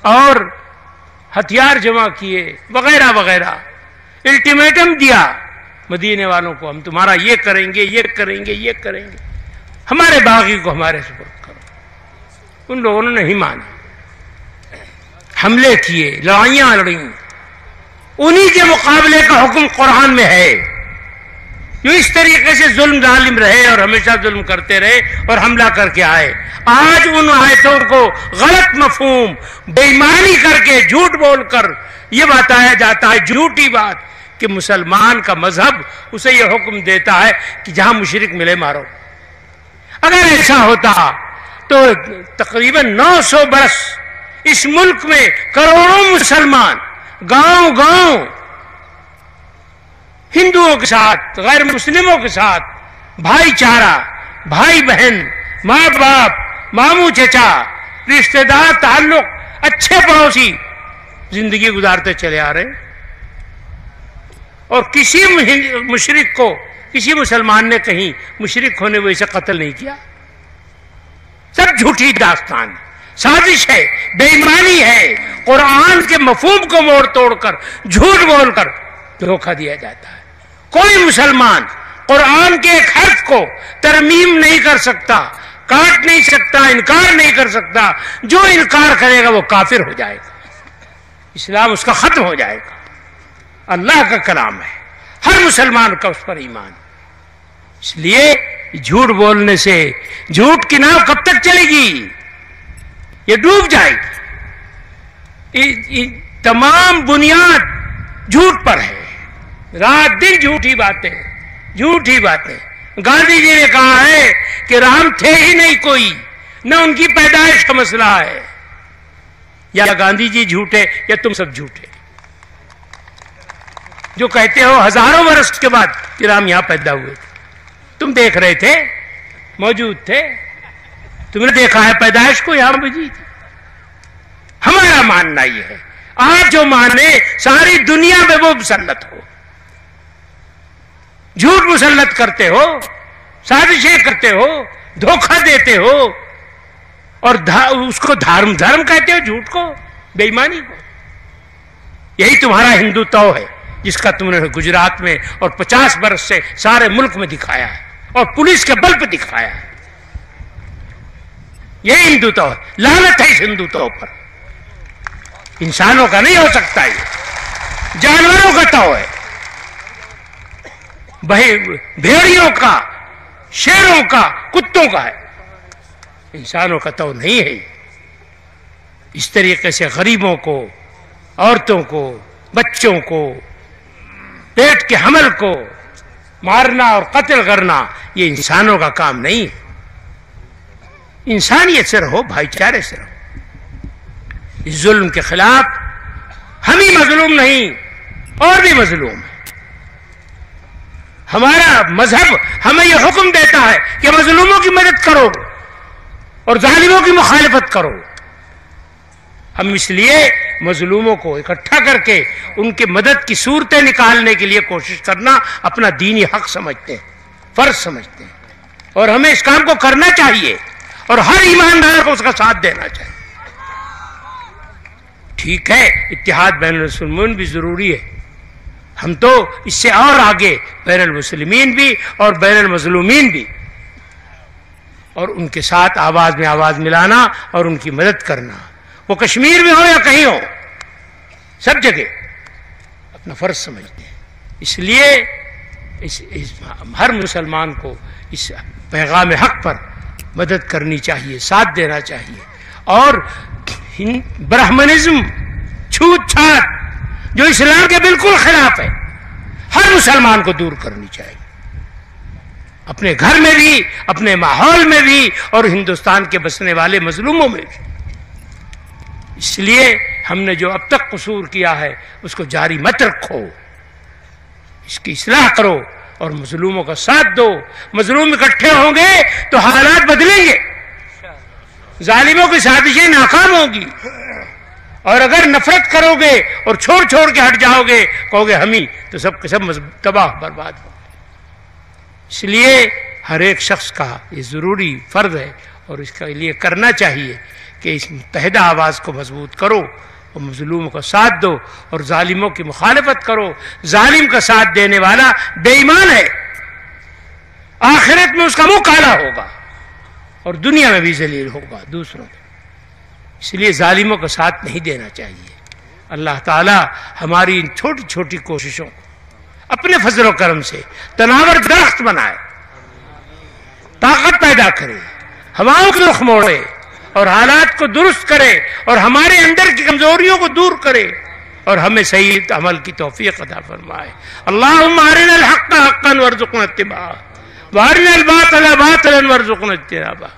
اور ہتھیار جمع کیے وغیرہ وغیرہ، الٹیمیٹم دیا مدینے والوں کو، ہم تمہارا یہ کریں گے، یہ کریں گے، یہ کریں گے، ہمارے باغی کو ہمارے سپرد کرو۔ ان لوگوں نے نہیں مانا، حملے کیے، لڑائیاں لڑیں۔ انہی کے مقابلے کا حکم قرآن میں ہے، جو اس طریقے سے ظلم ظالم رہے اور ہمیشہ ظلم کرتے رہے اور حملہ کر کے آئے۔ آج ان آیتوں کو غلط مفہوم، بے ایمانی کر کے، جھوٹ بول کر یہ بتایا جاتا ہے، جھوٹی بات، کہ مسلمان کا مذہب اسے یہ حکم دیتا ہے کہ جہاں مشرک ملے مارو۔ اگر ایسا ہوتا تو تقریباً 900 برس اس ملک میں کروڑوں مسلمان گاؤں گاؤں ہندوؤں کے ساتھ، غیر مسلموں کے ساتھ بھائی چارہ، بھائی بہن، ماں باپ، ماموں چچا، رشتہ دار، تعلق، اچھے پڑوسی زندگی گزارتے چلے آ رہے ہیں، اور کسی مشرک کو کسی مسلمان نے کہیں مشرک ہونے وجہ سے قتل نہیں کیا۔ سب جھوٹی داستان، سازش ہے، بے ایمانی ہے، قرآن کے مفہوم کو موڑ توڑ کر، جھوٹ بول کر دھوکہ دیا جاتا ہے۔ کوئی مسلمان قرآن کے ایک حرف کو ترمیم نہیں کر سکتا، کاٹ نہیں سکتا، انکار نہیں کر سکتا۔ جو انکار کرے گا وہ کافر ہو جائے گا، اسلام اس کا ختم ہو جائے گا۔ اللہ کا کلام ہے، ہر مسلمان کا اس پر ایمان۔ اس لیے جھوٹ بولنے سے جھوٹ کی ناؤ کب تک چلے گی؟ یہ ڈوب جائے گی۔ تمام بنیاد جھوٹ پر ہے، رات دن جھوٹی باتیں، جھوٹی باتیں۔ گاندھی جی نے کہا ہے کہ رام تھے ہی نہیں کوئی، نہ ان کی پیدائش کا مسئلہ ہے۔ یا گاندھی جی جھوٹے یا تم سب جھوٹے جو کہتے ہو ہزاروں برس کے بعد کہ رام یہاں پیدا ہوئے تھے۔ تم دیکھ رہے تھے، موجود تھے، تم نے دیکھا ہے پیدائش کو یہاں بجی تھی۔ ہمارا ماننا یہ ہے، آج جو مانے ساری دنیا میں وہ مسلط ہو، جھوٹ مسلط کرتے ہو، سازشیں کرتے ہو، دھوکہ دیتے ہو، اور اس کو دھرم کہتے ہو، جھوٹ کو، بے ایمانی کو۔ یہی تمہارا ہندوتو ہے جس کا تم نے گجرات میں اور 50 برس سے سارے ملک میں دکھایا ہے، اور پولیس کے بل پہ دکھایا ہے۔ یہی ہندوتو ہے، لعنت ہے اس ہندوتو پر۔ انسانوں کا نہیں ہو سکتا، یہ جانوروں کا تو ہے، بھیڑیوں کا، شیروں کا، کتوں کا ہے، انسانوں کا تو نہیں ہے۔ اس طریقے سے غریبوں کو، عورتوں کو، بچوں کو، پیٹ کے حمل کو مارنا اور قتل کرنا یہ انسانوں کا کام نہیں ہے۔ انسانیت سے رہو، بھائی چارے سے رہو۔ اس ظلم کے خلاف ہم ہی مظلوم نہیں، اور بھی مظلوم ہے۔ ہمارا مذہب ہمیں یہ حکم دیتا ہے کہ مظلوموں کی مدد کرو اور ظالموں کی مخالفت کرو۔ ہم اس لیے مظلوموں کو اکٹھا کر کے ان کی مدد کی صورتیں نکالنے کے لیے کوشش کرنا اپنا دینی حق سمجھتے ہیں، فرض سمجھتے ہیں، اور ہمیں اس کام کو کرنا چاہیے، اور ہر ایماندار کو اس کا ساتھ دینا چاہیے۔ ٹھیک ہے، اتحاد بین المسلمین بھی ضروری ہے، ہم تو اس سے اور آگے بین المسلمین بھی اور بین المظلومین بھی، اور ان کے ساتھ آواز میں آواز ملانا اور ان کی مدد کرنا، وہ کشمیر میں ہو یا کہیں ہو، سب جگہ اپنا فرض سمجھتے ہیں۔ اس لیے ہر مسلمان کو اس پیغام حق پر مدد کرنی چاہیے، ساتھ دینا چاہیے، اور برہمنزم، چھوت چھات جو اسلام کے بالکل خلاف ہے، ہر مسلمان کو دور کرنی چاہیے، اپنے گھر میں بھی، اپنے ماحول میں بھی، اور ہندوستان کے بسنے والے مظلوموں میں بھی۔ اس لیے ہم نے جو اب تک قصور کیا ہے اس کو جاری مت رکھو، اس کی اصلاح کرو اور مظلوموں کا ساتھ دو۔ مظلوم اکٹھے ہوں گے تو حالات بدلیں گے، ظالموں کی سازشیں ناکام ہوں گی، اور اگر نفرت کرو گے اور چھوڑ کے ہٹ جاؤ گے، کہو گے ہم ہی، تو سب کے سب تباہ برباد ہو۔ اس لیے ہر ایک شخص کا یہ ضروری فرض ہے، اور اس کے لیے کرنا چاہیے کہ اس متحدہ آواز کو مضبوط کرو اور مظلوموں کا ساتھ دو اور ظالموں کی مخالفت کرو. ظالم کا ساتھ دینے والا بے ایمان ہے، آخرت میں اس کا منہ کالا ہوگا اور دنیا میں بھی ذلیل ہوگا دوسروں میں. اس لیے ظالموں کا ساتھ نہیں دینا چاہیے. اللہ تعالی ہماری ان چھوٹی چھوٹی کوششوں کو اپنے فضل و کرم سے تناور درخت بنائے، طاقت پیدا کرے، ہواؤں کے رخ موڑے اور حالات کو درست کرے اور ہمارے اندر کی کمزوریوں کو دور کرے اور ہمیں صحیح عمل کی توفیق عطا فرمائے. اللہم ارنا الحق حقا وارزقنا اتباعہ وارنا الباطل باطلا وارزقنا اجتنابہ.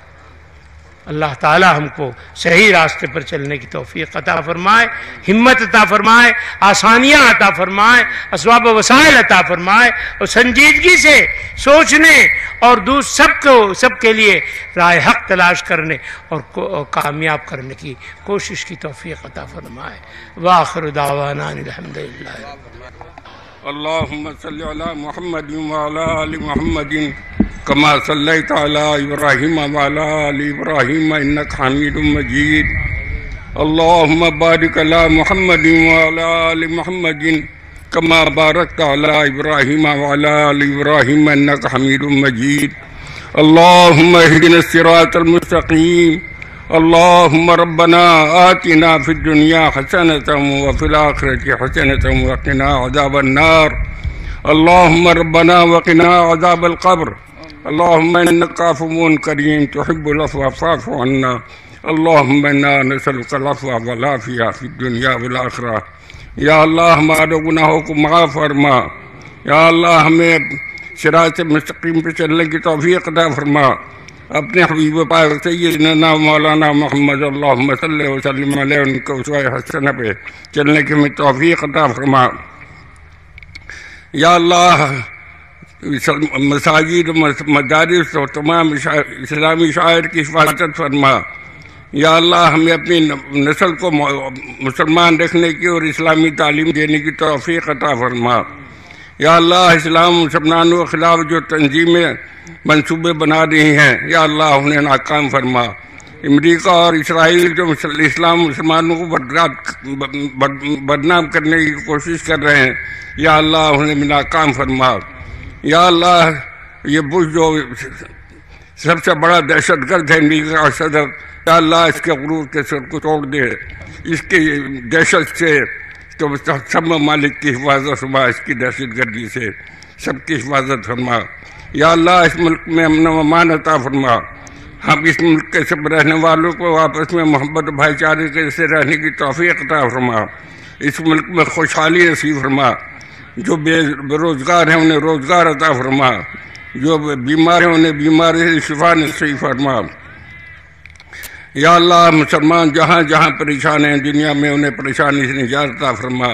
اللہ تعالی ہم کو صحیح راستے پر چلنے کی توفیق عطا فرمائے، ہمت عطا فرمائے، آسانیاں عطا فرمائے، اسباب و وسائل عطا فرمائے اور سنجیدگی سے سوچنے اور سب کے لیے راہ حق تلاش کرنے اور کامیاب کرنے کی کوشش کی توفیق عطا فرمائے. وآخر دعوانا الحمدللہ. اللهم صل على محمد وعلى آل محمد كما صليت على إبراهيم وعلى آل إبراهيم إنك حميد مجيد. اللهم بارك على محمد وعلى آل محمد كما باركت على إبراهيم وعلى آل إبراهيم إنك حميد مجيد. اللهم اهدنا الصراط المستقيم. اللهم ربنا آتنا في الدنيا حسنة وفي الآخرة حسنة وقنا عذاب النار. اللهم ربنا وقنا عذاب القبر. اللهم إنك عفو كريم تحب العفو فاعف عنا. اللهم إنا نسألك العفو والعافية في الدنيا والآخرة. یا اللہ ہمارے گناہوں کو معاف فرما. یا اللہ ہمیں صراط مستقیم پہ چلنے کی توفیق عطا فرما. اپنے حبیب پاک سیدنا مولانا محمد اللہم صلی وسلم علیہ ان کو اسوہ حسنہ پہ چلنے کی ہمیں توفیق عطا فرما. یا اللہ مساجد مدارس اور تمام اسلامی شاعر کی حفاظت فرما. یا اللہ ہمیں اپنی نسل کو مسلمان رکھنے کی اور اسلامی تعلیم دینے کی توفیق عطا فرما. یا اللہ اسلام مسلمانوں کے خلاف جو تنظیمیں منصوبے بنا رہی ہیں یا اللہ انہیں ناکام فرما. امریکہ اور اسرائیل جو اسلام مسلمانوں کو بدنام کرنے کی کوشش کر رہے ہیں یا اللہ انہیں ناکام فرما. یا اللہ یہ بش جو سب سے بڑا دہشت گرد ہے امریکہ کا صدر، یا اللہ اس کے غرور کے سر کو توڑ دے، اس کی دہشت سے تو سب ممالک کی حفاظت فرما، اس کی دہشت گردی سے سب کی حفاظت فرما. یا اللہ اس ملک میں امن و امان عطا فرما. ہم اس ملک کے سب رہنے والوں کو آپس میں محبت و بھائی چارے سے رہنے کی توفیق عطا فرما. اس ملک میں خوشحالی نصیب فرما. جو بے روزگار ہیں انہیں روزگار عطا فرما. جو بیمار ہیں انہیں بیماری سے شفا نصیب فرما. یا اللہ مسلمان جہاں جہاں پریشان ہیں دنیا میں انہیں پریشانی سے نجات عطا فرما.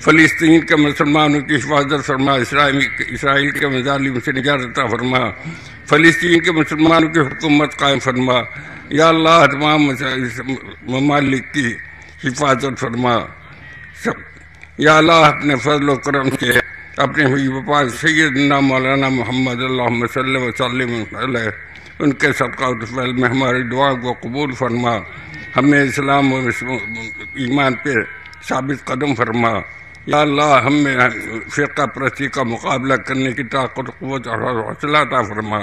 فلسطین کے مسلمانوں کی حفاظت فرما. اسرائیل کے مظالم سے نجات عطا فرما. فلسطین کے مسلمانوں کی حکومت قائم فرما. یا اللہ تمام ممالک کی حفاظت فرما. یا اللہ اپنے فضل و کرم سے اپنے حبیب پاک سیدنا مولانا محمد اللہم صلی وسلم علیہ ان کے صدقہ و فضل میں ہماری دعا کو قبول فرما. ہمیں اسلام و ایمان پہ ثابت قدم فرما. یا اللہ ہمیں فرقہ پرستی کا مقابلہ کرنے کی طاقت قوت اور حوصلہ عطا فرما.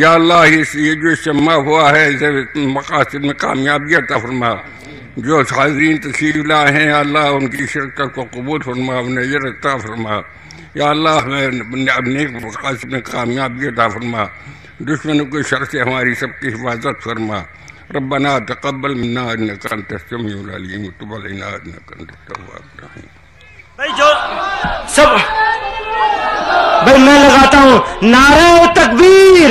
یا اللہ یہ جو اجتماع ہوا ہے اسے مقاصد میں کامیابی عطا فرما. جو حاضرین تشریف لائے ہیں یا اللہ ان کی شرکت کو قبول فرما، انہیں اجر عطا فرما. یا اللہ ہمیں نیک مقاصد میں کامیابی عطا فرما. دشمنوں کے شر سے ہماری سب کی حفاظت فرما. ربنا تقبل منا انک انت السمیع العلیم وتب علینا انک انت التواب الرحیم. بھائی میں لگاتا ہوں نعرہ تکبیر.